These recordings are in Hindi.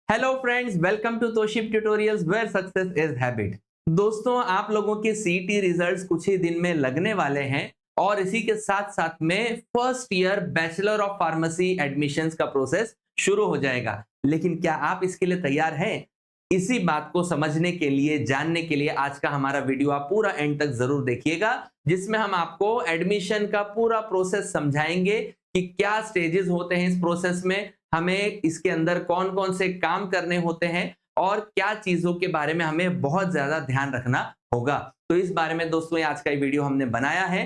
हेलो फ्रेंड्स, वेलकम टू तोशिप tutorials where success is habit. दोस्तों, आप लोगों के सीईटी रिजल्ट्स कुछ ही दिन में लगने वाले हैं और इसी के साथ साथ में first year bachelor of pharmacy admissions का प्रोसेस शुरू हो जाएगा। लेकिन क्या आप इसके लिए तैयार हैं? इसी बात को समझने के लिए, जानने के लिए आज का हमारा वीडियो आप पूरा एंड तक जरूर देखिएगा, जिसमें हम आपको एडमिशन का पूरा प्रोसेस समझाएंगे कि क्या स्टेजेस होते हैं इस प्रोसेस में, हमें इसके अंदर कौन कौन से काम करने होते हैं और क्या चीजों के बारे में हमें बहुत ज्यादा ध्यान रखना होगा। तो इस बारे में दोस्तों ये आज का वीडियो हमने बनाया है।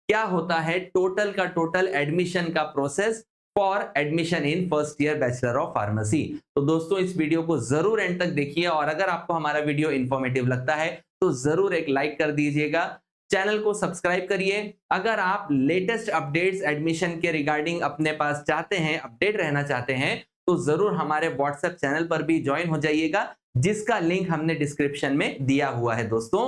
क्या होता है टोटल का टोटल एडमिशन का process for admission in first year bachelor of pharmacy. तो दोस्तों इस वीडियो को जरूर एंड तक देखिए और अगर आपको हमारा वीडियो इंफॉर्मेटिव लगता है तो जरूर एक लाइक कर दीजिएगा, चैनल को सब्सक्राइब करिए। अगर आप लेटेस्ट अपडेट्स एडमिशन के रिगार्डिंग अपने पास चाहते हैं, अपडेट रहना चाहते हैं, तो जरूर हमारे व्हाट्सएप चैनल पर भी ज्वाइन हो जाइएगा, जिसका लिंक हमने डिस्क्रिप्शन में दिया हुआ है दोस्तों।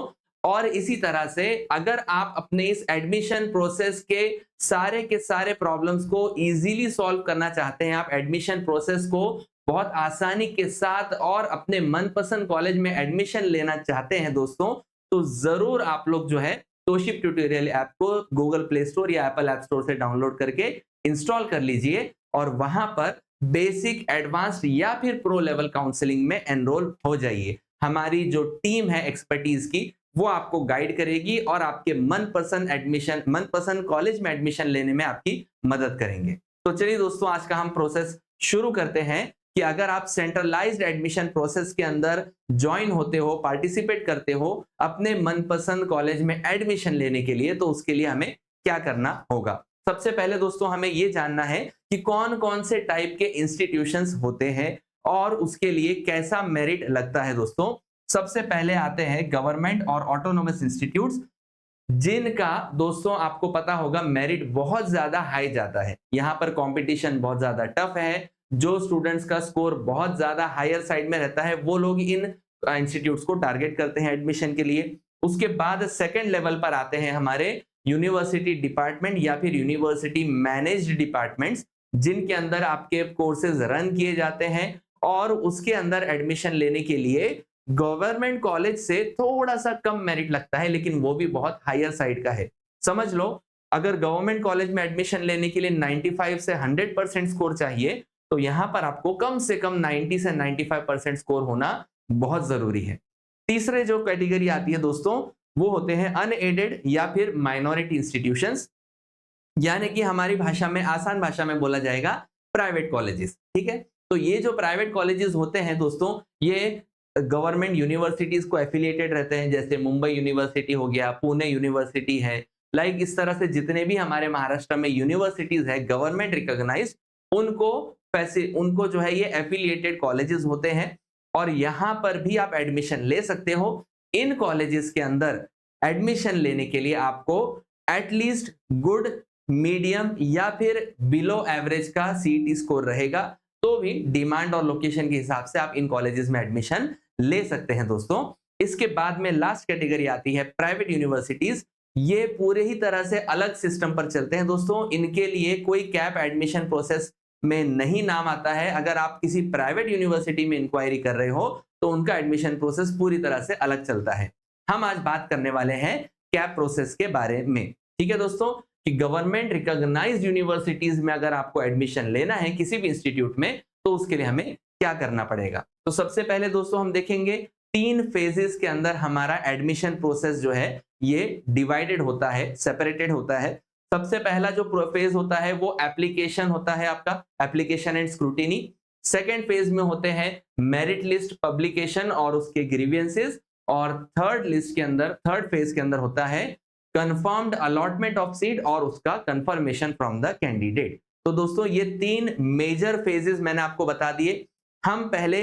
और इसी तरह से अगर आप अपने इस एडमिशन प्रोसेस के सारे प्रॉब्लम्स को इजीली सॉल्व करना चाहते हैं, आप एडमिशन प्रोसेस को बहुत आसानी के साथ और अपने मनपसंद कॉलेज में एडमिशन लेना चाहते हैं दोस्तों, तो जरूर आप लोग जो है तोशिप ट्यूटोरियल ऐप को गूगल प्ले स्टोर या एप्पल ऐप स्टोर से डाउनलोड करके इंस्टॉल कर लीजिए और वहां पर बेसिक, एडवांस्ड या फिर प्रो लेवल काउंसलिंग में एनरोल हो जाइए। हमारी जो टीम है एक्सपर्टीज की, वो आपको गाइड करेगी और आपके मनपसंद कॉलेज में एडमिशन लेने में आपकी मदद करेंगे। तो चलिए दोस्तों, आज का हम प्रोसेस शुरू करते हैं कि अगर आप सेंट्रलाइज्ड एडमिशन प्रोसेस के अंदर ज्वाइन होते हो, पार्टिसिपेट करते हो अपने मनपसंद कॉलेज में एडमिशन लेने के लिए, तो उसके लिए हमें क्या करना होगा। सबसे पहले दोस्तों हमें यह जानना है कि कौन कौन से टाइप के इंस्टीट्यूशंस होते हैं और उसके लिए कैसा मेरिट लगता है दोस्तों। सबसे पहले आते हैं गवर्नमेंट और ऑटोनोमस इंस्टीट्यूट्स, जिनका दोस्तों आपको पता होगा मेरिट बहुत ज्यादा हाई जाता है। यहां पर कंपटीशन बहुत ज्यादा टफ है। जो स्टूडेंट्स का स्कोर बहुत ज्यादा हायर साइड में रहता है, वो लोग इन इंस्टीट्यूट्स को टारगेट करते हैं एडमिशन के लिए। उसके बाद सेकंड लेवल पर आते हैं हमारे यूनिवर्सिटी डिपार्टमेंट या फिर यूनिवर्सिटी मैनेज्ड डिपार्टमेंट्स, जिनके अंदर आपके कोर्सेज रन किए जाते हैं और उसके अंदर एडमिशन लेने के लिए गवर्नमेंट कॉलेज से थोड़ा सा कम मेरिट लगता है, लेकिन वो भी बहुत हायर साइड का है। समझ लो, अगर गवर्नमेंट कॉलेज में एडमिशन लेने के लिए 95 से 100% स्कोर चाहिए, तो यहां पर आपको कम से कम 90 से 95% स्कोर होना बहुत जरूरी है। तीसरे जो कैटेगरी आती है दोस्तों, वो होते हैं अनएडेड या फिर माइनॉरिटी इंस्टीट्यूशंस, यानी कि हमारी भाषा में, आसान भाषा में बोला जाएगा, प्राइवेट कॉलेजेस। ठीक है, तो ये जो प्राइवेट कॉलेजेस होते हैं दोस्तों, ये गवर्नमेंट यूनिवर्सिटीज को एफिलिएटेड रहते हैं। जैसे मुंबई यूनिवर्सिटी हो गया, पुणे यूनिवर्सिटी है, लाइक इस तरह से जितने भी हमारे महाराष्ट्र में यूनिवर्सिटीज है गवर्नमेंट रिकॉग्नाइज्ड, उनको पैसे, उनको जो है ये एफिलिएटेड कॉलेजेस होते हैं और यहां पर भी आप एडमिशन ले सकते हो। इन कॉलेजेस के अंदर एडमिशन लेने के लिए आपको एटलीस्ट गुड, मीडियम या फिर बिलो एवरेज का सीईटी स्कोर रहेगा, तो भी डिमांड और लोकेशन के हिसाब से आप इन कॉलेजेस में एडमिशन ले सकते हैं दोस्तों। इसके बाद में लास्ट कैटेगरी आती है प्राइवेट यूनिवर्सिटीज। ये पूरे ही तरह से अलग सिस्टम पर चलते हैं दोस्तों। इनके लिए कोई कैप एडमिशन प्रोसेस में नहीं नाम आता है। अगर आप किसी प्राइवेट यूनिवर्सिटी में इंक्वायरी कर रहे हो तो उनका एडमिशन प्रोसेस पूरी तरह से अलग चलता है। हम आज बात करने वाले हैं कैप प्रोसेस के बारे में। ठीक है दोस्तों, कि गवर्नमेंट रिकॉग्नाइज्ड यूनिवर्सिटीज में अगर आपको एडमिशन लेना है किसी भी इंस्टीट्यूट में, तो उसके लिए हमें क्या करना पड़ेगा। तो सबसे पहले दोस्तों हम देखेंगे 3 फेजेस के अंदर हमारा एडमिशन प्रोसेस जो है ये डिवाइडेड होता है, सेपरेटेड होता है। सबसे पहला जो फेज होता है वो एप्लीकेशन होता है, आपका application and scrutiny. Second phase में होते हैं मेरिट लिस्ट पब्लिकेशन और उसके ग्रीवियंसेस, और थर्ड फेज के अंदर होता है कंफर्म्ड अलॉटमेंट ऑफ सीट और उसका कंफर्मेशन फ्रॉम द कैंडिडेट। तो दोस्तों ये 3 मेजर फेजेस मैंने आपको बता दिए। हम पहले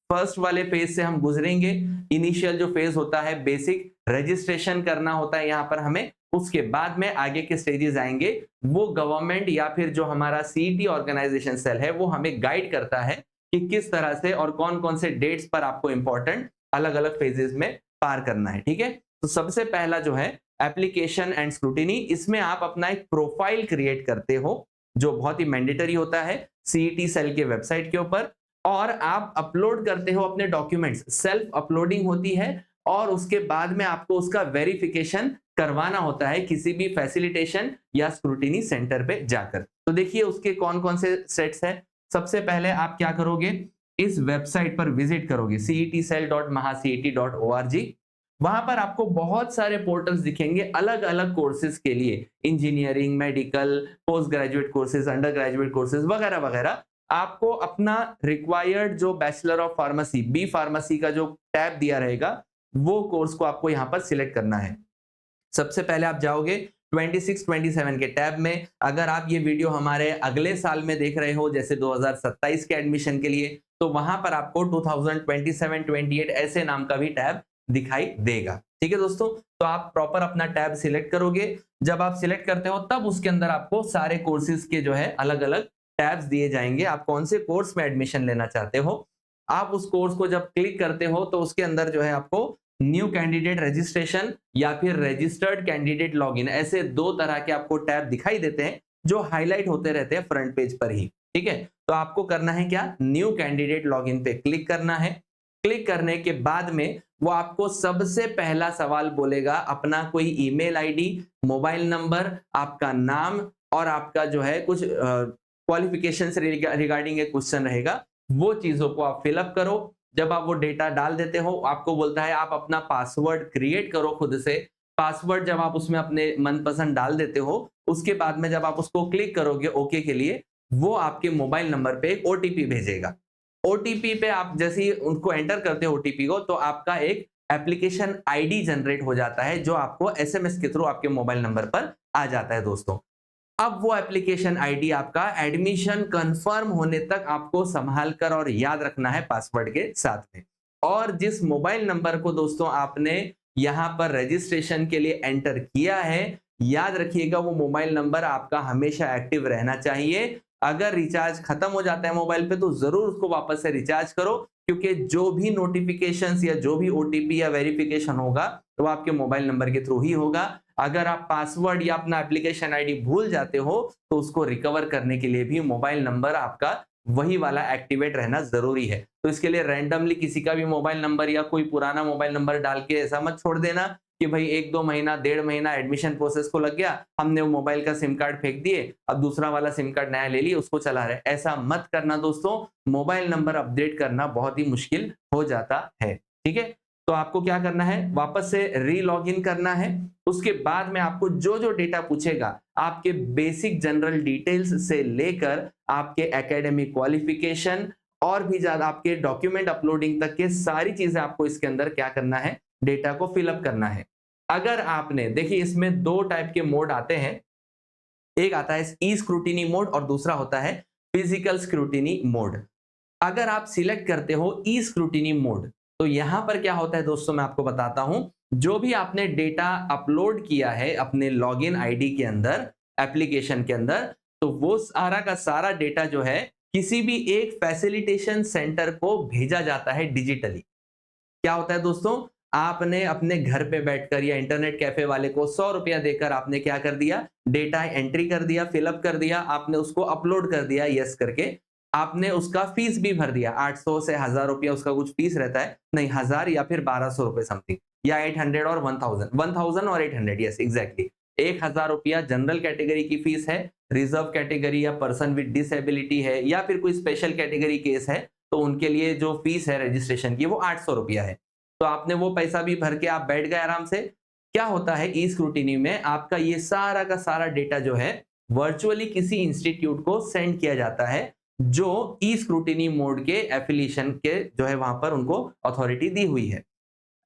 फर्स्ट वाले फेज से हम गुजरेंगे। इनिशियल जो फेज होता है बेसिक रजिस्ट्रेशन करना होता है यहाँ पर हमें। उसके बाद में आगे के स्टेजेस आएंगे, वो गवर्नमेंट या फिर जो हमारा सीईटी ऑर्गेनाइजेशन सेल है वो हमें गाइड करता है कि किस तरह से और कौन कौन से डेट्स पर आपको इंपॉर्टेंट अलग अलग फेजेस में पार करना है। ठीक है, तो सबसे पहला जो है एप्लीकेशन एंड स्क्रूटिनी, इसमें आप अपना एक प्रोफाइल क्रिएट करते हो जो बहुत ही मैंडेटरी होता है सीईटी सेल के वेबसाइट के ऊपर। और आप अपलोड करते हो अपने डॉक्यूमेंट्स, सेल्फ अपलोडिंग होती है और उसके बाद में आपको उसका वेरिफिकेशन करवाना होता है किसी भी फैसिलिटेशन या स्क्रूटिनी सेंटर पे जाकर। तो देखिए उसके कौन-कौन से सेट्स हैं। सबसे पहले आप क्या करोगे, इस वेबसाइट पर विजिट करोगे cetcell.mahacet.org। वहां पर आपको बहुत सारे पोर्टल्स दिखेंगे अलग-अलग कोर्सेज के लिए, engineering, medical, post graduate courses, under graduate courses वगैरह वगैरह। आपको अपना रिक्वायर्ड जो bachelor of pharmacy, B pharmacy का जो टैब दिया रहेगा, वो कोर्स को आपको यहां पर सिलेक्ट करना है। सबसे पहले आप जाओगे 26-27 के टैब में। अगर आप ये वीडियो हमारे अगले साल में देख रहे हो, जैसे 2027 के एडमिशन के लिए, तो वहां पर आपको 2027-28 ऐसे नाम का भी टैब दिखाई देगा। ठीक है दोस्तों, तो आप प्रॉपर अपना टैब सिलेक्ट करोगे। जब आप सिलेक्ट करते हो तब उसके अंदर आपको सारे कोर्सेज के जो है अलग अलग टैब्स दिए जाएंगे। आप कौन से कोर्स में एडमिशन लेना चाहते हो, आप उस कोर्स को जब क्लिक करते हो तो उसके अंदर जो है आपको न्यू कैंडिडेट रजिस्ट्रेशन या फिर रजिस्टर्ड कैंडिडेट लॉगिन, ऐसे दो तरह के आपको टैब दिखाई देते हैं जो हाईलाइट होते रहते हैं फ्रंट पेज पर ही। ठीक है, तो आपको करना है क्या, न्यू कैंडिडेट लॉगिन पे क्लिक करना है। क्लिक करने के बाद में वो आपको सबसे पहला सवाल बोलेगा, अपना कोई ईमेल आईडी, मोबाइल नंबर, आपका नाम और आपका जो है कुछ क्वालिफिकेशन से रिगार्डिंग एक क्वेश्चन रहेगा, वो चीजों को आप फिलअप करो। जब आप वो डेटा डाल देते हो, आपको बोलता है आप अपना पासवर्ड क्रिएट करो खुद से। पासवर्ड जब आप उसमें अपने मनपसंद डाल देते हो, उसके बाद में जब आप उसको क्लिक करोगे ओके के लिए, वो आपके मोबाइल नंबर पे एक ओटीपी भेजेगा। ओटीपी पे आप जैसे ही उनको एंटर करते हो ओटीपी को, तो आपका एक एप्लीकेशन आईडी जनरेट हो जाता है जो आपको एसएमएस के थ्रू आपके मोबाइल नंबर पर आ जाता है दोस्तों। अब वो एप्लीकेशन आईडी आपका एडमिशन कंफर्म होने तक आपको संभाल कर और याद रखना है पासवर्ड के साथ में। और जिस मोबाइल नंबर को दोस्तों आपने यहां पर रजिस्ट्रेशन के लिए एंटर किया है, याद रखिएगा वो मोबाइल नंबर आपका हमेशा एक्टिव रहना चाहिए। अगर रिचार्ज खत्म हो जाता है मोबाइल पे तो जरूर उसको वापस से रिचार्ज करो, क्योंकि जो भी नोटिफिकेशंस या जो भी ओटीपी या वेरिफिकेशन होगा वो आपके मोबाइल नंबर के थ्रू ही होगा। अगर आप पासवर्ड या अपना एप्लीकेशन आईडी भूल जाते हो तो उसको रिकवर करने के लिए भी मोबाइल नंबर आपका वही वाला एक्टिवेट रहना जरूरी है। तो इसके लिए रैंडमली किसी का भी मोबाइल नंबर या कोई पुराना मोबाइल नंबर डाल के ऐसा मत छोड़ देना कि भाई 1-2 महीना 1.5 महीना एडमिशन प्रोसेस को लग गया, हमने वो मोबाइल का सिम कार्ड फेंक दिए, अब दूसरा वाला सिम कार्ड नया ले लिए उसको चला रहे। ऐसा मत करना दोस्तों, मोबाइल नंबर अपडेट करना बहुत ही मुश्किल हो जाता है। ठीक है, तो आपको क्या करना है, वापस से री लॉग इन करना है। उसके बाद में आपको जो जो डेटा पूछेगा, आपके बेसिक जनरल डिटेल्स से लेकर आपके एकेडमिक क्वालिफिकेशन और भी ज्यादा आपके डॉक्यूमेंट अपलोडिंग तक के सारी चीजें आपको इसके अंदर क्या करना है, डेटा को फिलअप करना है। अगर आपने देखिए इसमें दो टाइप के मोड आते हैं, एक आता है ई स्क्रूटिनी मोड और दूसरा होता है फिजिकल स्क्रूटिनी मोड। अगर आप सिलेक्ट करते हो ई स्क्रूटिनी मोड, तो यहां पर क्या होता है दोस्तों, मैं आपको बताता हूं। जो भी आपने डेटा अपलोड किया है अपने लॉगिन आईडी के अंदर, एप्लीकेशन के अंदर, तो वो सारा का सारा डेटा जो है किसी भी एक फैसिलिटेशन सेंटर को भेजा जाता है डिजिटली। क्या होता है दोस्तों, आपने अपने घर पे बैठकर या इंटरनेट कैफे वाले को 100 रुपया देकर आपने क्या कर दिया, डेटा एंट्री कर दिया, फिलअप कर दिया, आपने उसको अपलोड कर दिया यस करके, आपने उसका फीस भी भर दिया। 800 से 1000 रुपया उसका कुछ फीस रहता है, नहीं 1000 या फिर 1200 रुपए समथिंग, या 800 और 1000 और 800, यस एग्जैक्टली। 1000 रुपया जनरल कैटेगरी की फीस है, रिजर्व कैटेगरी या पर्सन विद डिसेबिलिटी है या फिर कोई स्पेशल कैटेगरी केस है, तो उनके लिए जो फीस है रजिस्ट्रेशन की वो 800 रुपया है। तो आपने वो पैसा भी भर के आप बैठ गए आराम से। क्या होता है ई स्क्रूटिनी में, आपका ये सारा का सारा डेटा जो है वर्चुअली किसी इंस्टीट्यूट को सेंड किया जाता है जो ई स्क्रूटिनी मोड के एफिलिएशन के जो है वहां पर उनको अथॉरिटी दी हुई है।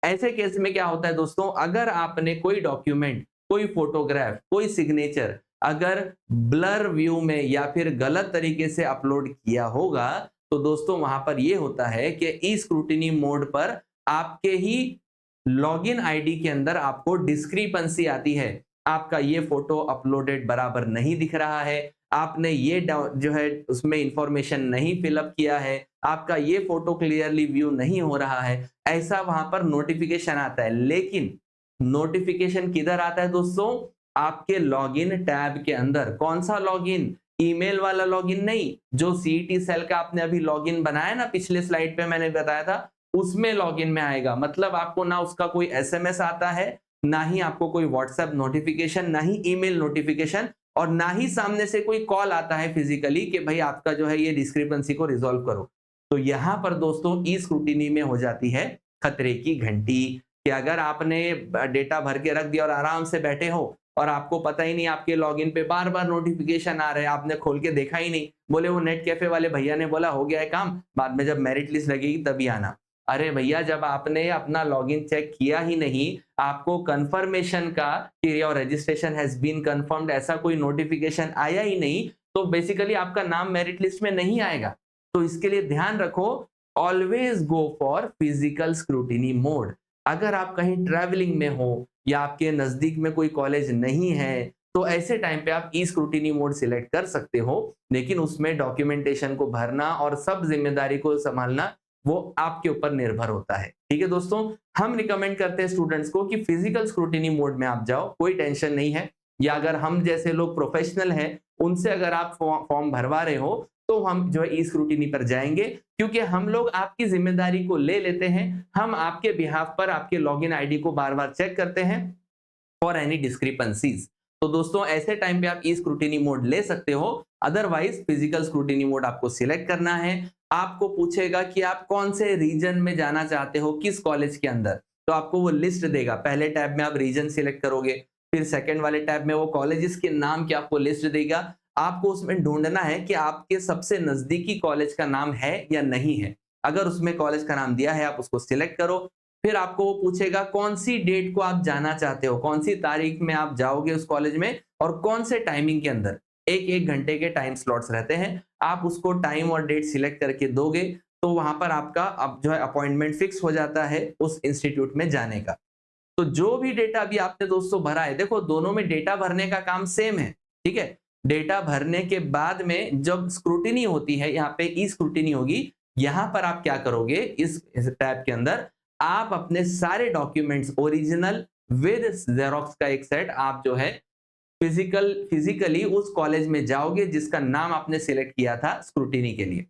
ऐसे केस में क्या होता है दोस्तों, अगर आपने कोई डॉक्यूमेंट, कोई फोटोग्राफ, कोई सिग्नेचर अगर ब्लर व्यू में या फिर गलत तरीके से अपलोड किया होगा, तो दोस्तों वहां पर यह होता है कि ई स्क्रूटिनी मोड पर आपके ही लॉगिन आईडी के अंदर आपको डिस्क्रिपेंसी आती है। आपका ये फोटो अपलोडेड बराबर नहीं दिख रहा है, आपने ये जो है उसमें इंफॉर्मेशन नहीं फिलअप किया है, आपका ये फोटो क्लियरली व्यू नहीं हो रहा है, ऐसा वहां पर नोटिफिकेशन आता है। लेकिन नोटिफिकेशन किधर आता है दोस्तों, आपके लॉगिन टैब के अंदर। कौन सा लॉगिन, ईमेल वाला लॉगिन नहीं, जो सीईटी सेल का आपने अभी लॉगिन बनाया ना, पिछले स्लाइड पे मैंने बताया था, उसमें लॉगिन में आएगा। मतलब आपको ना उसका कोई एसएमएस आता है, ना ही आपको कोई व्हाट्सएप नोटिफिकेशन, ना ही ईमेल नोटिफिकेशन, और ना ही सामने से कोई कॉल आता है फिजिकली कि भाई आपका जो है ये डिस्क्रिपेंसी को रिजॉल्व करो। तो यहां पर दोस्तों ई स्क्रूटिनी में हो जाती है खतरे की घंटी, कि अगर आपने डेटा भर के रख दिया और आराम से बैठे हो और आपको पता ही नहीं, आपके लॉगिन पे बार बार नोटिफिकेशन आ रहे हैं, आपने खोल के देखा ही नहीं, बोले वो नेट कैफे वाले भैया ने बोला हो गया है काम, बाद में जब मेरिट लिस्ट लगेगी तभी आना। अरे भैया, जब आपने अपना लॉगिन चेक किया ही नहीं, आपको कंफर्मेशन का कि your registration has been confirmed ऐसा कोई नोटिफिकेशन आया ही नहीं, तो बेसिकली आपका नाम मेरिट लिस्ट में नहीं आएगा। तो इसके लिए ध्यान रखो, always go for physical scrutiny mode. अगर आप कहीं ट्रैवलिंग में हो या आपके नजदीक में कोई कॉलेज नहीं है, तो ऐसे टाइम पे आप ई स्क्रूटिनी मोड सिलेक्ट कर सकते हो, लेकिन उसमें डॉक्यूमेंटेशन को भरना और सब जिम्मेदारी को संभालना वो आपके ऊपर निर्भर होता है। ठीक है दोस्तों, हम रिकमेंड करते हैं स्टूडेंट्स को कि फिजिकल स्क्रूटिनी मोड में आप जाओ, कोई टेंशन नहीं है। या अगर हम जैसे लोग प्रोफेशनल हैं, उनसे अगर आप फॉर्म भरवा रहे हो, तो हम जो है ई स्क्रूटिनी पर जाएंगे, क्योंकि हम लोग आपकी जिम्मेदारी को ले लेते हैं। हम आपके बिहाफ पर आपके लॉगिन आईडी को बार बार चेक करते हैं फॉर एनी डिस्क्रिपेंसीज। तो दोस्तों ऐसे टाइम पे आप ई स्क्रूटिनी मोड ले सकते हो, अदरवाइज फिजिकल स्क्रूटिनी मोड आपको सिलेक्ट करना है। आपको पूछेगा कि आप कौन से रीजन में जाना चाहते हो, किस कॉलेज के अंदर, तो आपको वो लिस्ट देगा। पहले टैब में आप रीजन सिलेक्ट करोगे, फिर सेकंड वाले टैब में वो कॉलेजेस के नाम की आपको लिस्ट देगा। आपको उसमें ढूंढना है कि आपके सबसे नजदीकी कॉलेज का नाम है या नहीं है। अगर उसमें कॉलेज का नाम दिया है, आप उसको सिलेक्ट करो। फिर आपको वो पूछेगा कौन सी डेट को आप जाना चाहते हो, कौन सी तारीख में आप जाओगे उस कॉलेज में, और कौन से टाइमिंग के अंदर। एक एक घंटे के टाइम स्लॉट्स रहते हैं, आप उसको टाइम और डेट सिलेक्ट करके दोगे, तो वहां पर आपका अब जो है अपॉइंटमेंट फिक्स हो जाता है उस इंस्टीट्यूट में जाने का। तो जो भी डेटा अभी आपने दोस्तों भरा है, देखो दोनों में डेटा भरने का काम सेम है, ठीक है। डेटा भरने के बाद में जब स्क्रूटिनी होती है, यहाँ पे ई स्क्रूटिनी होगी, यहाँ पर आप क्या करोगे, इस टैब के अंदर आप अपने सारे डॉक्यूमेंट्स ओरिजिनल विद जेरोक्स का एक सेट आप जो है फिजिकली उस कॉलेज में जाओगे जिसका नाम आपने सिलेक्ट किया था स्क्रूटिनी के लिए।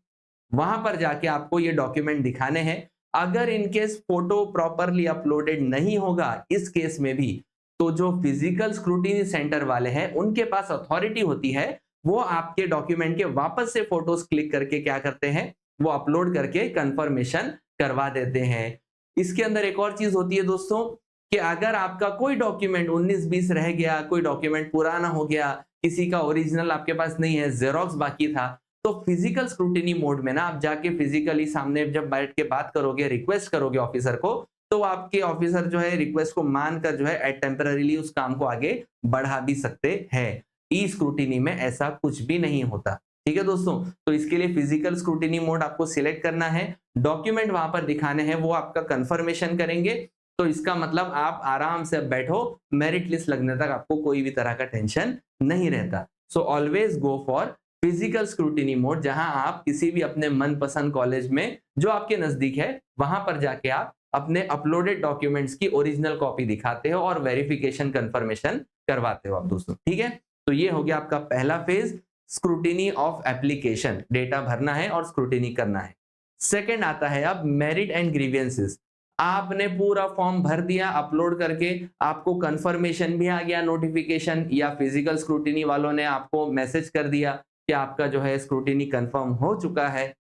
वहां पर जाके आपको ये डॉक्यूमेंट दिखाने हैं। अगर इनकेस फोटो प्रॉपरली अपलोडेड नहीं होगा इस केस में भी, तो जो फिजिकल स्क्रूटिनी सेंटर वाले हैं उनके पास अथॉरिटी होती है, वो आपके डॉक्यूमेंट के वापस से फोटोज क्लिक करके क्या करते हैं, वो अपलोड करके कंफर्मेशन करवा देते हैं। इसके अंदर एक और चीज होती है दोस्तों, कि अगर आपका कोई डॉक्यूमेंट 19-20 रह गया, कोई डॉक्यूमेंट पुराना हो गया, किसी का ओरिजिनल आपके पास नहीं है, जेरोक्स बाकी था, तो फिजिकल स्क्रूटिनी मोड में ना आप जाके फिजिकली सामने जब बैठ के बात करोगे, रिक्वेस्ट करोगे ऑफिसर को, तो आपके ऑफिसर जो है रिक्वेस्ट को मानकर जो है टेम्पररीली उस काम को आगे बढ़ा भी सकते हैं। ई स्क्रूटिनी में ऐसा कुछ भी नहीं होता। ठीक है दोस्तों, तो इसके लिए फिजिकल स्क्रूटिनी मोड आपको सिलेक्ट करना है, डॉक्यूमेंट वहां पर दिखाने हैं, वो आपका कंफर्मेशन करेंगे। तो इसका मतलब आप आराम से बैठो, मेरिट लिस्ट लगने तक आपको कोई भी तरह का टेंशन नहीं रहता। So always go for physical scrutiny mode, जहां आप किसी भी अपने मनपसंद कॉलेज में जो आपके नजदीक है, वहां पर जाके आप अपने अपलोडेड डॉक्यूमेंट्स की ओरिजिनल कॉपी दिखाते हो और वेरिफिकेशन कंफर्मेशन करवाते हो आप दोस्तों। ठीक है, तो ये हो गया आपका पहला phase, scrutiny of application, data भरना है और स्क्रूटिनी करना है। सेकंड आता है अब मेरिट एंड ग्रीवियंसेस। आपने पूरा फॉर्म भर दिया अपलोड करके, आपको कंफर्मेशन भी आ गया नोटिफिकेशन, या फिजिकल स्क्रूटिनी वालों ने आपको मैसेज कर दिया कि आपका जो है स्क्रूटिनी कंफर्म हो चुका है।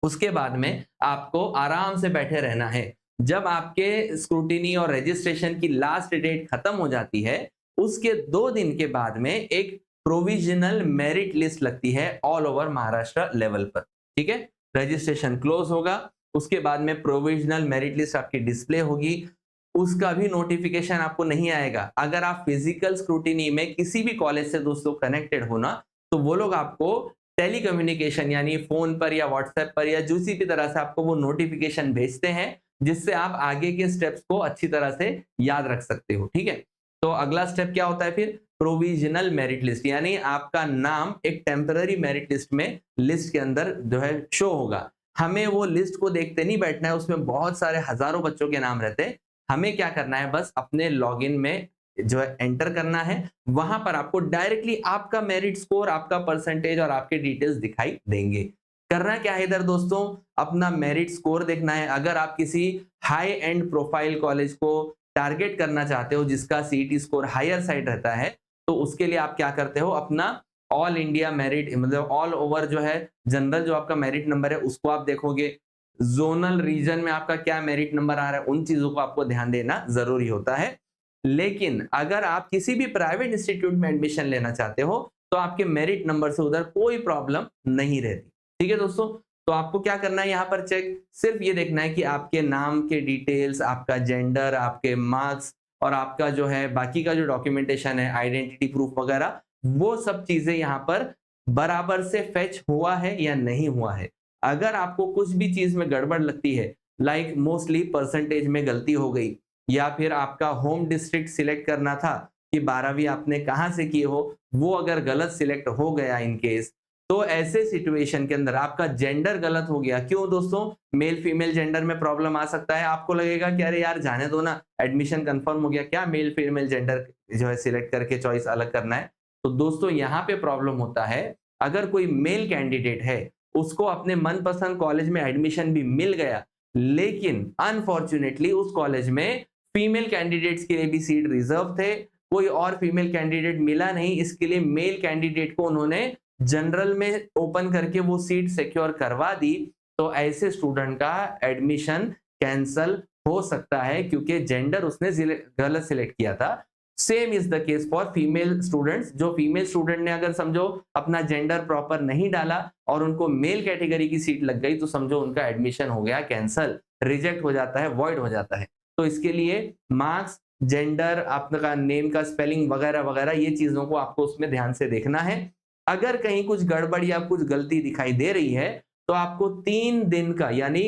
उसके बाद में आपको आराम से बैठे रहना है। जब आपके स्क्रूटिनी और रजिस्ट्रेशन की लास्ट डेट खत्म हो जाती है, उसके 2 दिन के बाद में एक प्रोविजनल मेरिट लिस्ट लगती है ऑल ओवर महाराष्ट्र लेवल पर। ठीक है, रजिस्ट्रेशन क्लोज होगा, उसके बाद में प्रोविजनल मेरिट लिस्ट आपकी डिस्प्ले होगी। उसका भी नोटिफिकेशन आपको नहीं आएगा। अगर आप फिजिकल स्क्रूटिनी में किसी भी कॉलेज से दोस्तों कनेक्टेड हो ना, तो वो लोग आपको टेली कम्युनिकेशन यानी फोन पर या व्हाट्सएप पर या किसी भी तरह से आपको वो नोटिफिकेशन भेजते हैं, जिससे आप आगे के स्टेप्स को अच्छी तरह से याद रख सकते हो। ठीक है, तो अगला स्टेप क्या होता है फिर, प्रोविजनल मेरिट लिस्ट, यानी आपका नाम एक टेम्पररी मेरिट लिस्ट में लिस्ट के अंदर जो है शो होगा। हमें वो लिस्ट को देखते नहीं बैठना है, उसमें बहुत सारे हजारों बच्चों के नाम रहते हैं। हमें क्या करना है, बस अपने लॉगिन में जो है एंटर करना है, वहां पर आपको डायरेक्टली आपका मेरिट स्कोर, आपका परसेंटेज और आपके डिटेल्स दिखाई देंगे। करना क्या है इधर दोस्तों, अपना मेरिट स्कोर देखना है। अगर आप किसी हाई एंड प्रोफाइल कॉलेज को टारगेट करना चाहते हो जिसका सीईटी स्कोर हायर साइड रहता है, तो उसके लिए आप क्या करते हो, अपना ऑल इंडिया मेरिट मतलब ऑल ओवर जो है जनरल जो आपका मेरिट नंबर है उसको आप देखोगे। जोनल रीजन में आपका क्या मेरिट नंबर आ रहा है, उन चीजों को आपको ध्यान देना जरूरी होता है। लेकिन अगर आप किसी भी प्राइवेट इंस्टीट्यूट में एडमिशन लेना चाहते हो तो आपके मेरिट नंबर से उधर कोई प्रॉब्लम नहीं रहती। ठीक है दोस्तों, तो आपको क्या करना है यहाँ पर चेक, सिर्फ ये देखना है कि आपके नाम के डिटेल्स, आपका जेंडर, आपके मार्क्स और आपका जो है बाकी का जो डॉक्यूमेंटेशन है, आइडेंटिटी प्रूफ वगैरह, वो सब चीजें यहाँ पर बराबर से फेच हुआ है या नहीं हुआ है। अगर आपको कुछ भी चीज में गड़बड़ लगती है, लाइक मोस्टली परसेंटेज में गलती हो गई, या फिर आपका होम डिस्ट्रिक्ट सिलेक्ट करना था कि 12वीं आपने कहां से की हो, वो अगर गलत सिलेक्ट हो गया इन केस, तो ऐसे सिचुएशन के अंदर आपका जेंडर गलत हो गया। क्यों दोस्तों, मेल फीमेल जेंडर में प्रॉब्लम आ सकता है। आपको लगेगा कि अरे यार जाने दो ना, एडमिशन कंफर्म हो गया, क्या मेल फीमेल जेंडर जो है सिलेक्ट करके चॉइस अलग करना है। तो दोस्तों यहाँ पे प्रॉब्लम होता है, अगर कोई मेल कैंडिडेट है उसको अपने मनपसंद कॉलेज में एडमिशन भी मिल गया, लेकिन अनफॉर्चुनेटली उस कॉलेज में फीमेल कैंडिडेट्स के लिए भी सीट रिजर्व थे, कोई और फीमेल कैंडिडेट मिला नहीं, इसके लिए मेल कैंडिडेट को उन्होंने जनरल में ओपन करके वो सीट सिक्योर करवा दी, तो ऐसे स्टूडेंट का एडमिशन कैंसल हो सकता है क्योंकि जेंडर उसने गलत सिलेक्ट किया था। Same is the case for female students. जो फीमेल स्टूडेंट ने अगर समझो अपना जेंडर प्रॉपर नहीं डाला और उनको मेल कैटेगरी की सीट लग गई, तो समझो उनका एडमिशन हो गया कैंसल, रिजेक्ट हो जाता है, वॉइड हो जाता है। तो इसके लिए मार्क्स, जेंडर, आपका नेम का स्पेलिंग वगैरह वगैरह, ये चीजों को आपको उसमें ध्यान से देखना है। अगर कहीं कुछ गड़बड़ या कुछ गलती दिखाई दे रही है तो आपको 3 दिन का, यानी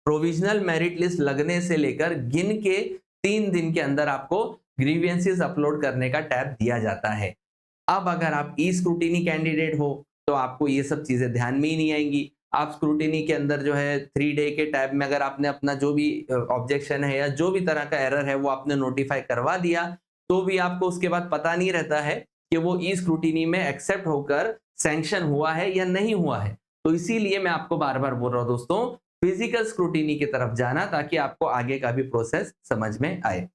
प्रोविजनल मेरिट लिस्ट लगने से लेकर गिन के 3 दिन के अंदर आपको ग्रीवियंसेस अपलोड करने का टैब दिया जाता है। अब अगर आप ई स्क्रूटिनी कैंडिडेट हो तो आपको ये सब चीजें ध्यान में ही नहीं आएंगी। आप स्क्रूटिनी के अंदर जो है 3 डे के टैब में अगर आपने अपना जो भी ऑब्जेक्शन है या जो भी तरह का एरर है वो आपने नोटिफाई करवा दिया, तो भी आपको उसके बाद पता नहीं रहता है कि वो ई स्क्रूटिनी में एक्सेप्ट होकर सैंक्शन हुआ है या नहीं हुआ है। तो इसीलिए मैं आपको बार बार बोल रहा हूं दोस्तों, फिजिकल स्क्रूटिनी की तरफ जाना, ताकि आपको आगे का भी प्रोसेस समझ में आए।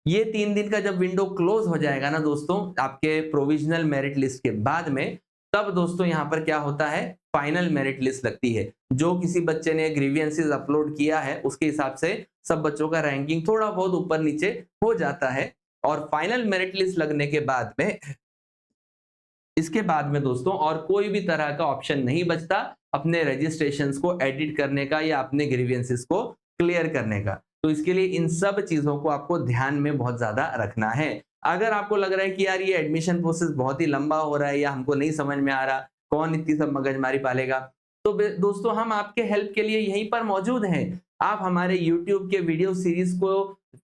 ये 3 दिन का जब विंडो क्लोज हो जाएगा ना दोस्तों, आपके प्रोविजनल मेरिट लिस्ट के बाद में, तब दोस्तों यहाँ पर क्या होता है, फाइनल मेरिट लिस्ट लगती है। जो किसी बच्चे ने ग्रीवियंसेस अपलोड किया है उसके हिसाब से सब बच्चों का रैंकिंग थोड़ा बहुत ऊपर नीचे हो जाता है, और फाइनल मेरिट लिस्ट लगने के बाद में, इसके बाद में दोस्तों और कोई भी तरह का ऑप्शन नहीं बचता अपने रजिस्ट्रेशंस को एडिट करने का या अपने ग्रीवियंसेस को क्लियर करने का। तो इसके लिए इन सब चीजों को आपको ध्यान में बहुत ज्यादा रखना है। अगर आपको लग रहा है कि यार ये एडमिशन प्रोसेस बहुत ही लंबा हो रहा है या हमको नहीं समझ में आ रहा, कौन इतनी सब मगजमारी पालेगा, तो दोस्तों हम आपके हेल्प के लिए यहीं पर मौजूद हैं। आप हमारे YouTube के वीडियो सीरीज को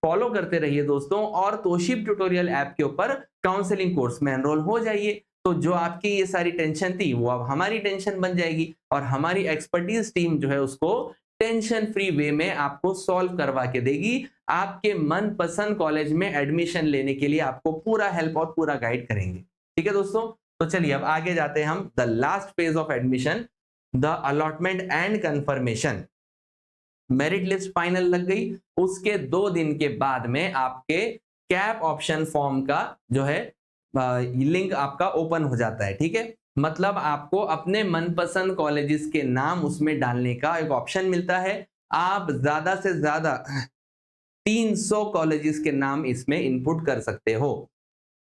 फॉलो करते रहिए दोस्तों, और तोशिब ट्यूटोरियल ऐप के ऊपर काउंसलिंग कोर्स में एनरोल हो जाइए। तो जो आपकी ये सारी टेंशन थी वो अब हमारी टेंशन बन जाएगी, और हमारी एक्सपर्टीज टीम जो है उसको टेंशन फ्री वे में आपको सॉल्व करवा के देगी। आपके मनपसंद कॉलेज में एडमिशन लेने के लिए आपको पूरा हेल्प और पूरा गाइड करेंगे। ठीक है दोस्तों, तो चलिए अब आगे जाते हैं हम the last phase of admission, the allotment and confirmation. Merit list final लग गई, उसके 2 दिन के बाद में आपके कैप ऑप्शन फॉर्म का जो है लिंक आपका ओपन हो जाता है। ठीक है, मतलब आपको अपने मनपसंद कॉलेजेस के नाम उसमें डालने का एक ऑप्शन मिलता है। आप ज्यादा से ज्यादा 300 कॉलेजेस के नाम इसमें इनपुट कर सकते हो।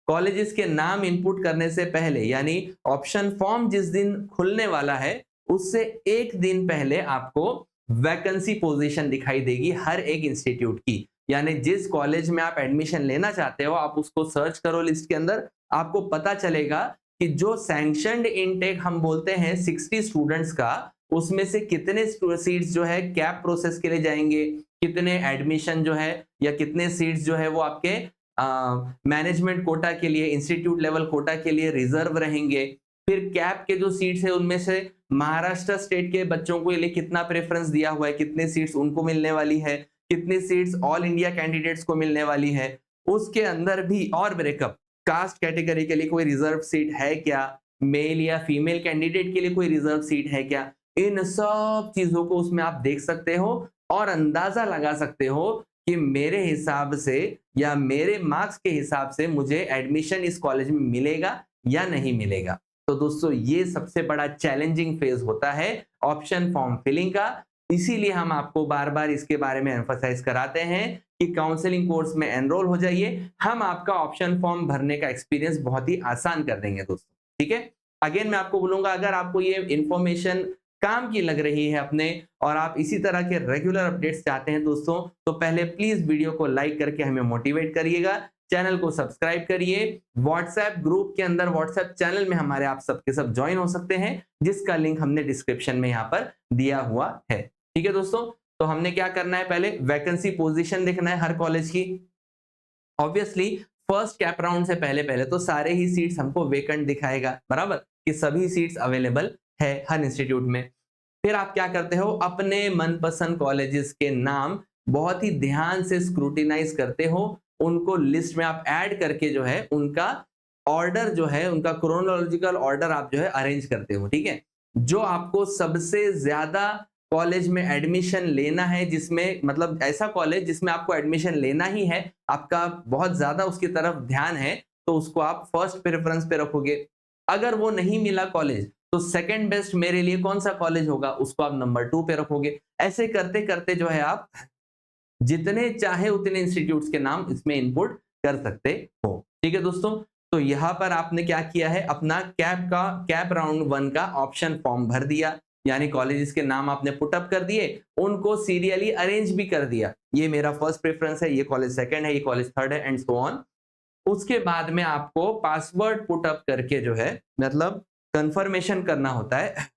कॉलेजेस के नाम इनपुट करने से पहले, यानी ऑप्शन फॉर्म जिस दिन खुलने वाला है उससे 1 दिन पहले आपको वैकेंसी पोजीशन दिखाई देगी हर एक इंस्टीट्यूट की। यानी जिस कॉलेज में आप एडमिशन लेना चाहते हो आप उसको सर्च करो लिस्ट के अंदर, आपको पता चलेगा कि जो सैंक्शनड इनटेक हम बोलते हैं 60 स्टूडेंट्स का, उसमें से कितने सीट्स जो है कैप प्रोसेस के लिए जाएंगे, कितने एडमिशन जो है या कितने सीट्स जो है वो आपके मैनेजमेंट कोटा के लिए, इंस्टीट्यूट लेवल कोटा के लिए रिजर्व रहेंगे। फिर कैप के जो सीट्स है उनमें से महाराष्ट्र स्टेट के बच्चों को लिए कितना प्रेफरेंस दिया हुआ है, कितने सीट्स उनको मिलने वाली है, कितनी सीट्स ऑल इंडिया कैंडिडेट्स को मिलने वाली है। उसके अंदर भी और ब्रेकअप, कास्ट कैटेगरी के लिए कोई रिजर्व सीट है क्या, मेल या फीमेल कैंडिडेट के लिए कोई रिजर्व सीट है क्या, इन सब चीजों को उसमें आप देख सकते हो और अंदाजा लगा सकते हो कि मेरे हिसाब से या मेरे मार्क्स के हिसाब से मुझे एडमिशन इस कॉलेज में मिलेगा या नहीं मिलेगा। तो दोस्तों ये सबसे बड़ा चैलेंजिंग फेज होता है ऑप्शन फॉर्म फिलिंग का। इसीलिए हम आपको बार बार इसके बारे में एम्फसाइज कराते हैं कि काउंसलिंग कोर्स में एनरोल हो जाइए, हम आपका ऑप्शन फॉर्म भरने का एक्सपीरियंस बहुत ही आसान कर देंगे दोस्तों। ठीक है, अगेन मैं आपको बोलूंगा, अगर आपको ये इंफॉर्मेशन काम की लग रही है अपने और आप इसी तरह के रेगुलर अपडेट्स चाहते हैं दोस्तों, तो पहले प्लीज वीडियो को लाइक करके हमें मोटिवेट करिएगा, चैनल को सब्सक्राइब करिए, व्हाट्सएप ग्रुप के अंदर व्हाट्सएप चैनल में हमारे आप सबके सब ज्वाइन हो सकते हैं, जिसका लिंक हमने डिस्क्रिप्शन में यहाँ पर दिया हुआ है। ठीक है दोस्तों, तो हमने क्या करना है, पहले वैकेंसी पोजीशन देखना है हर कॉलेज की। ऑब्वियसली फर्स्ट कैप राउंड से पहले पहले तो सारे ही सीट्स हमको वेकेंट दिखाएगा, बराबर, कि सभी सीट्स अवेलेबल है हर इंस्टीट्यूट में। फिर आप क्या करते हो, अपने मनपसंद कॉलेजेस के नाम बहुत ही ध्यान से स्क्रूटिनाइज करते हो, उनको लिस्ट में आप ऐड करके जो है उनका ऑर्डर जो है, उनका क्रोनोलॉजिकल ऑर्डर आप जो है अरेंज करते हो। ठीक है, जो आपको सबसे ज्यादा कॉलेज में एडमिशन लेना है, जिसमें मतलब ऐसा कॉलेज जिसमें आपको एडमिशन लेना ही है, आपका बहुत ज्यादा उसकी तरफ ध्यान है, तो उसको आप फर्स्ट प्रेफरेंस पे रखोगे। अगर वो नहीं मिला कॉलेज, तो सेकंड बेस्ट मेरे लिए कौन सा कॉलेज होगा, उसको आप नंबर 2 पे रखोगे। ऐसे करते करते जो है आप जितने चाहे उतने इंस्टीट्यूट्स के नाम इसमें इनपुट कर सकते हो। ठीक है दोस्तों, तो यहां पर आपने क्या किया है, अपना कैप राउंड 1 का ऑप्शन फॉर्म भर दिया, यानी कॉलेजेस के नाम आपने पुटअप कर दिए, उनको सीरियली अरेंज भी कर दिया, ये मेरा फर्स्ट प्रेफरेंस है, ये कॉलेज सेकंड है, ये कॉलेज थर्ड है, एंड सो ऑन। उसके बाद में आपको पासवर्ड पुटअप करके जो है मतलब कंफर्मेशन करना होता है।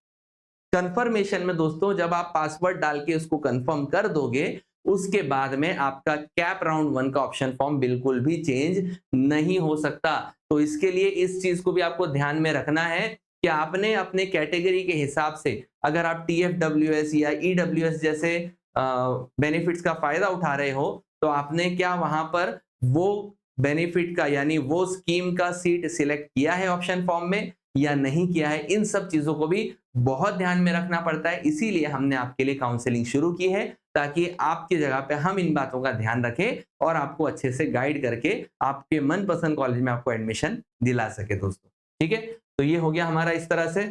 कंफर्मेशन में दोस्तों जब आप पासवर्ड डाल के उसको कंफर्म कर दोगे, उसके बाद में आपका कैप राउंड 1 का ऑप्शन फॉर्म बिल्कुल भी चेंज नहीं हो सकता। तो इसके लिए इस चीज को भी आपको ध्यान में रखना है कि आपने अपने कैटेगरी के हिसाब से, अगर आप TFWS या EWS जैसे बेनिफिट्स का फायदा उठा रहे हो, तो आपने क्या वहां पर वो बेनिफिट का यानी वो स्कीम का सीट सिलेक्ट किया है ऑप्शन फॉर्म में या नहीं किया है, इन सब चीजों को भी बहुत ध्यान में रखना पड़ता है। इसीलिए हमने आपके लिए काउंसलिंग शुरू की है, ताकि आपकी जगह पे हम इन बातों का ध्यान रखें और आपको अच्छे से गाइड करके आपके मनपसंद कॉलेज में आपको एडमिशन दिला सके दोस्तों। ठीक है, तो ये हो गया हमारा, इस तरह से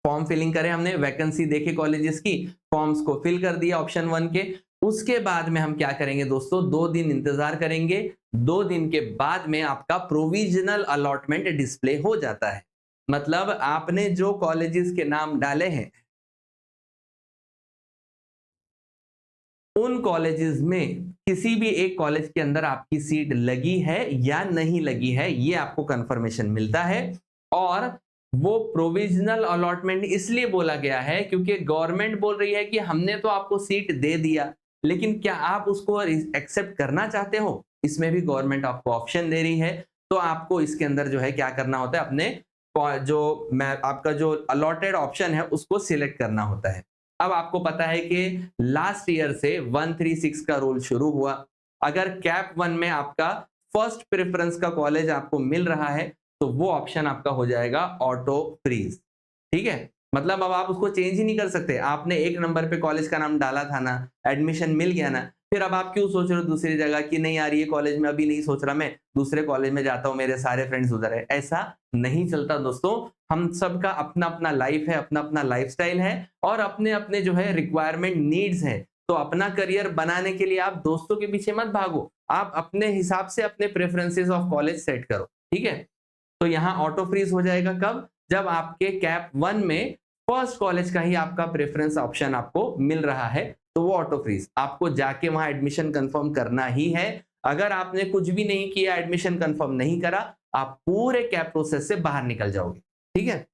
फॉर्म फिलिंग करें हमने, वैकेंसी देखे कॉलेजेस की, फॉर्म्स को फिल कर दिया ऑप्शन 1 के। उसके बाद में हम क्या करेंगे दोस्तों, 2 दिन इंतजार करेंगे, 2 दिन के बाद में आपका प्रोविजनल अलॉटमेंट डिस्प्ले हो जाता है। मतलब आपने जो कॉलेजेस के नाम डाले हैं, उन कॉलेजेस में किसी भी एक कॉलेज के अंदर आपकी सीट लगी है या नहीं लगी है, ये आपको कंफर्मेशन मिलता है। और वो प्रोविजनल अलॉटमेंट इसलिए बोला गया है क्योंकि गवर्नमेंट बोल रही है कि हमने तो आपको सीट दे दिया, लेकिन क्या आप उसको एक्सेप्ट करना चाहते हो, इसमें भी गवर्नमेंट आपको ऑप्शन दे रही है। तो आपको इसके अंदर जो है क्या करना होता है, अपने आपका जो अलॉटेड ऑप्शन है उसको सिलेक्ट करना होता है। अब आपको पता है कि लास्ट ईयर से 136 का रूल शुरू हुआ। अगर कैप 1 में आपका फर्स्ट प्रेफरेंस का कॉलेज आपको मिल रहा है, तो वो ऑप्शन आपका हो जाएगा ऑटो फ्रीज। ठीक है, मतलब अब आप उसको चेंज ही नहीं कर सकते। आपने 1 नंबर पे कॉलेज का नाम डाला था ना, एडमिशन मिल गया ना, फिर अब आप क्यों सोच रहे हो दूसरी जगह कि नहीं यार ये कॉलेज में अभी नहीं सोच रहा, मैं दूसरे कॉलेज में जाता हूँ, मेरे सारे फ्रेंड्स उधर है। ऐसा नहीं चलता दोस्तों, हम सबका अपना अपना लाइफ है, अपना अपना लाइफस्टाइल है और अपने अपने जो है रिक्वायरमेंट नीड्स है। तो अपना करियर बनाने के लिए आप दोस्तों के पीछे मत भागो, आप अपने हिसाब से अपने प्रेफरेंसेस ऑफ कॉलेज सेट करो। ठीक है, तो यहाँ ऑटो फ्रीज हो जाएगा कब, जब आपके कैप 1 में फर्स्ट कॉलेज का ही आपका प्रेफरेंस ऑप्शन आपको मिल रहा है, तो वो ऑटो फ्रीज, आपको जाके वहां एडमिशन कंफर्म करना ही है। अगर आपने कुछ भी नहीं किया, एडमिशन कंफर्म नहीं करा, आप पूरे कैप प्रोसेस से बाहर निकल जाओगे। ठीक है,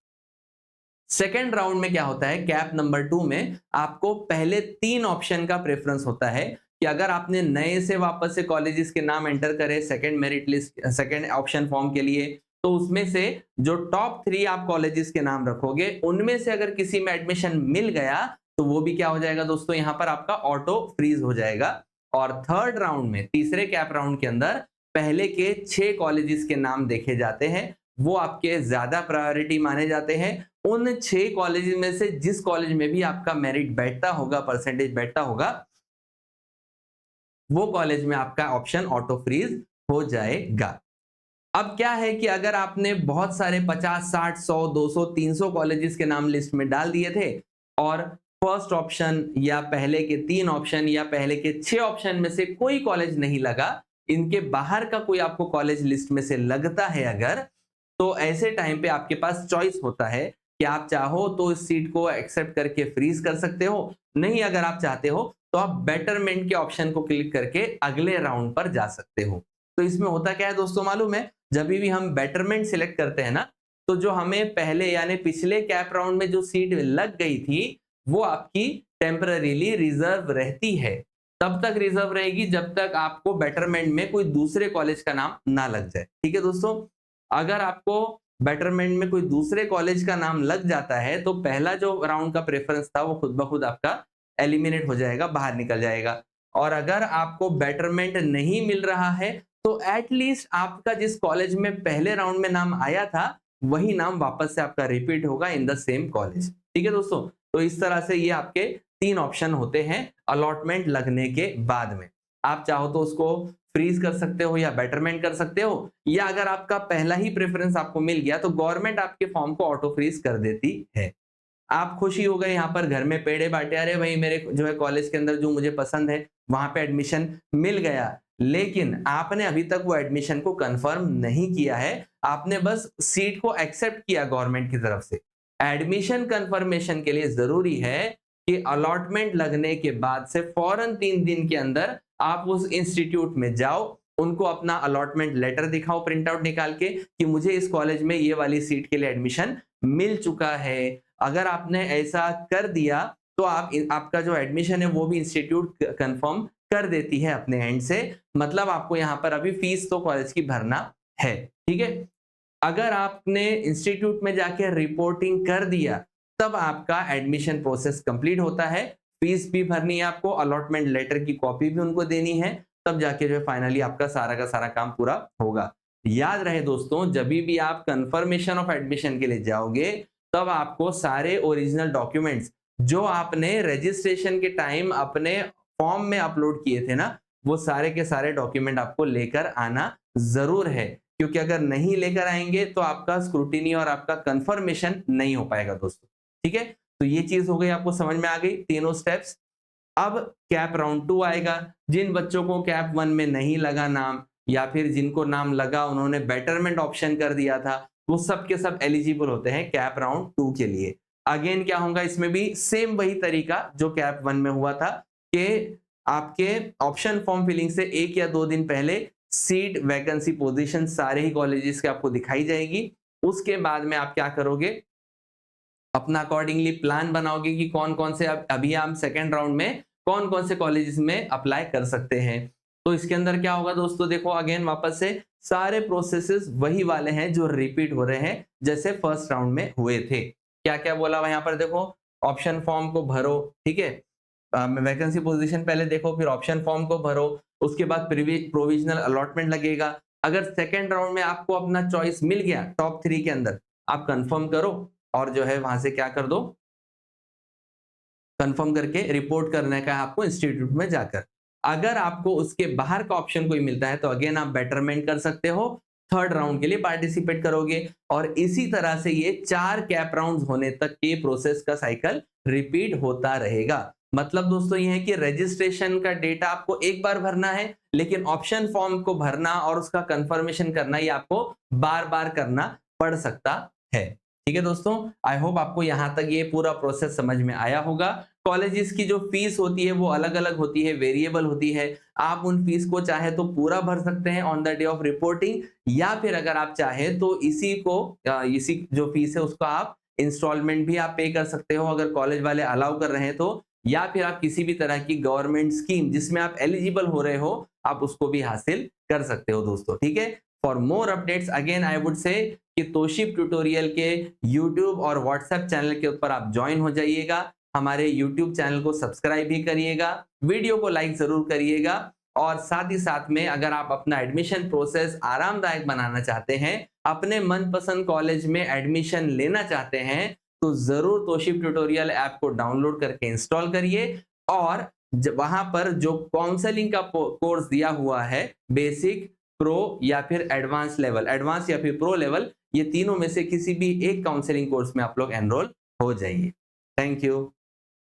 सेकेंड राउंड में क्या होता है, कैप नंबर 2 में आपको पहले 3 ऑप्शन का प्रेफरेंस होता है कि अगर आपने नए से वापस से कॉलेजेस के नाम एंटर करे second merit list, second option form के लिए, तो उसमें से जो टॉप 3 आप कॉलेजेस के नाम रखोगे, उनमें से अगर किसी में एडमिशन मिल गया, तो वो भी क्या हो जाएगा दोस्तों, यहां पर आपका ऑटो फ्रीज हो जाएगा। और थर्ड राउंड में, तीसरे कैप राउंड के अंदर पहले के 6 कॉलेजेस के नाम देखे जाते हैं, वो आपके ज्यादा प्रायोरिटी माने जाते हैं। उन 6 कॉलेजेस में से जिस कॉलेज में भी आपका मेरिट बैठता होगा, परसेंटेज बैठता होगा, वो कॉलेज में आपका ऑप्शन ऑटो फ्रीज हो जाएगा। अब क्या है कि अगर आपने बहुत सारे 50, 60, 100, 200, 300 कॉलेजेस के नाम लिस्ट में डाल दिए थे और फर्स्ट ऑप्शन या पहले के 3 ऑप्शन या पहले के 6 ऑप्शन में से कोई कॉलेज नहीं लगा, इनके बाहर का कोई आपको कॉलेज लिस्ट में से लगता है अगर, तो ऐसे टाइम पे आपके पास चॉइस होता है कि आप चाहो तो इस सीट को एक्सेप्ट करके फ्रीज कर सकते हो, नहीं अगर आप चाहते हो तो आप बेटरमेंट के ऑप्शन को क्लिक करके अगले राउंड पर जा सकते हो। तो इसमें होता क्या है दोस्तों मालूम है, जब भी हम बेटरमेंट सिलेक्ट करते हैं ना, तो जो हमें पहले यानी पिछले कैप राउंड में जो सीट लग गई थी वो आपकी टेम्पररीली रिजर्व रहती है। तब तक रिजर्व रहेगी जब तक आपको बेटरमेंट में कोई दूसरे कॉलेज का नाम ना लग जाए। ठीक है दोस्तों, अगर आपको बेटरमेंट में कोई दूसरे कॉलेज का नाम लग जाता है तो पहला जो राउंड का प्रेफरेंस था वो खुद ब खुद आपका एलिमिनेट हो जाएगा, बाहर निकल जाएगा। और अगर आपको बेटरमेंट नहीं मिल रहा है तो एटलीस्ट आपका जिस कॉलेज में पहले राउंड में नाम आया था वही नाम वापस से आपका रिपीट होगा इन द सेम कॉलेज। ठीक है दोस्तों, तो इस तरह से ये आपके 3 ऑप्शन होते हैं अलॉटमेंट लगने के बाद में। आप चाहो तो उसको फ्रीज कर सकते हो या बेटरमेंट कर सकते हो, या अगर आपका पहला ही प्रेफरेंस आपको मिल गया तो गवर्नमेंट आपके फॉर्म को ऑटो फ्रीज कर देती है। आप खुशी हो गए, यहाँ पर घर में पेड़े बांटे, अरे भाई मेरे जो है कॉलेज के अंदर जो मुझे पसंद है वहां पे एडमिशन मिल गया, लेकिन आपने अभी तक वो एडमिशन को कंफर्म नहीं किया है, आपने बस सीट को एक्सेप्ट किया गवर्नमेंट की तरफ से। एडमिशन कंफर्मेशन के लिए जरूरी है कि अलॉटमेंट लगने के बाद से फौरन 3 दिन के अंदर आप उस इंस्टीट्यूट में जाओ, उनको अपना अलॉटमेंट लेटर दिखाओ प्रिंट आउट निकाल के कि मुझे इस कॉलेज में ये वाली सीट के लिए एडमिशन मिल चुका है। अगर आपने ऐसा कर दिया तो आपका जो एडमिशन है वो भी इंस्टीट्यूट कंफर्म कर देती है अपने एंड से, मतलब आपको यहाँ पर अभी फीस तो कॉलेज की भरना है। ठीक है, अगर आपने इंस्टीट्यूट में जाके रिपोर्टिंग कर दिया तब आपका एडमिशन प्रोसेस कंप्लीट होता है, फीस भी भरनी है आपको, अलॉटमेंट लेटर की कॉपी भी उनको देनी है, तब जाके जो है फाइनली आपका सारा का सारा काम पूरा होगा। याद रहे दोस्तों, जब भी आप कंफर्मेशन ऑफ एडमिशन के लिए जाओगे तब आपको सारे ओरिजिनल डॉक्यूमेंट्स जो आपने रजिस्ट्रेशन के टाइम अपने फॉर्म में अपलोड किए थे ना, वो सारे के सारे डॉक्यूमेंट आपको लेकर आना जरूर है, क्योंकि अगर नहीं लेकर आएंगे तो आपका स्क्रूटिनी और आपका कंफर्मेशन नहीं हो पाएगा दोस्तों। ठीक है, तो ये चीज हो गई, आपको समझ में आ गई तीनों स्टेप्स। अब कैप राउंड 2 आएगा। जिन बच्चों को कैप 1 में नहीं लगा नाम, या फिर जिनको नाम लगा उन्होंने बेटरमेंट ऑप्शन कर दिया था, वो सब के सब एलिजिबल होते हैं कैप राउंड 2 के लिए। अगेन क्या होगा, इसमें भी सेम वही तरीका जो कैप 1 में हुआ था कि आपके ऑप्शन फॉर्म फिलिंग से 1 या 2 दिन पहले सीट, वैकेंसी, पोजीशन सारे ही कॉलेजेस के आपको दिखाई जाएगी। उसके बाद में आप क्या करोगे, अपना अकॉर्डिंगली प्लान बनाओगे कि कौन कौन से अभी हम सेकेंड राउंड में कौन कौन से कॉलेजेस में अप्लाई कर सकते हैं। तो इसके अंदर क्या होगा दोस्तों, देखो अगेन वापस से सारे प्रोसेसेस वही वाले हैं जो रिपीट हो रहे हैं जैसे फर्स्ट राउंड में हुए थे। क्या क्या बोला हुआ यहाँ पर देखो, ऑप्शन फॉर्म को भरो, ठीक है, वैकेंसी पोजीशन पहले देखो, फिर ऑप्शन फॉर्म को भरो, उसके बाद प्रोविजनल अलॉटमेंट लगेगा। अगर सेकेंड राउंड में आपको अपना चॉइस मिल गया टॉप 3 के अंदर, आप कंफर्म करो और जो है वहां से क्या कर दो, कंफर्म करके रिपोर्ट करने का है आपको इंस्टीट्यूट में जाकर। अगर आपको उसके बाहर का ऑप्शन कोई मिलता है तो अगेन आप बेटरमेंट कर सकते हो, थर्ड राउंड के लिए पार्टिसिपेट करोगे, और इसी तरह से ये 4 कैप राउंड होने तक के प्रोसेस का साइकिल रिपीट होता रहेगा। मतलब दोस्तों ये है कि रजिस्ट्रेशन का डेटा आपको एक बार भरना है, लेकिन ऑप्शन फॉर्म को भरना और उसका कंफर्मेशन करना ये आपको बार बार करना पड़ सकता है। ठीक है दोस्तों, आई होप आपको यहां तक ये पूरा प्रोसेस समझ में आया होगा। कॉलेजेस की जो फीस होती है वो अलग अलग होती है, वेरिएबल होती है। आप उन फीस को चाहे तो पूरा भर सकते हैं on the day of reporting, या फिर अगर आप चाहे तो इसी जो फीस है उसका आप इंस्टॉलमेंट भी आप पे कर सकते हो अगर कॉलेज वाले अलाउ कर रहे हैं तो, या फिर आप किसी भी तरह की गवर्नमेंट स्कीम जिसमें आप एलिजिबल हो रहे हो आप उसको भी हासिल कर सकते हो दोस्तों। ठीक है, for more updates again I would say कि तोशिब ट्यूटोरियल के यूट्यूब और व्हाट्सएप चैनल के ऊपर आप ज्वाइन हो जाइएगा। हमारे YouTube चैनल को सब्सक्राइब भी करिएगा, वीडियो को लाइक जरूर करिएगा और साथ ही साथ में अगर आप अपना एडमिशन प्रोसेस आरामदायक बनाना चाहते हैं, अपने मनपसंद कॉलेज में एडमिशन लेना चाहते हैं, तो जरूर तोशिब ट्यूटोरियल ऐप को डाउनलोड करके इंस्टॉल करिए और वहां पर जो काउंसलिंग का कोर्स दिया हुआ है, बेसिक, प्रो या फिर एडवांस लेवल, एडवांस या फिर प्रो लेवल, ये तीनों में से किसी भी एक काउंसलिंग कोर्स में आप लोग एनरोल हो जाइए। Thank you.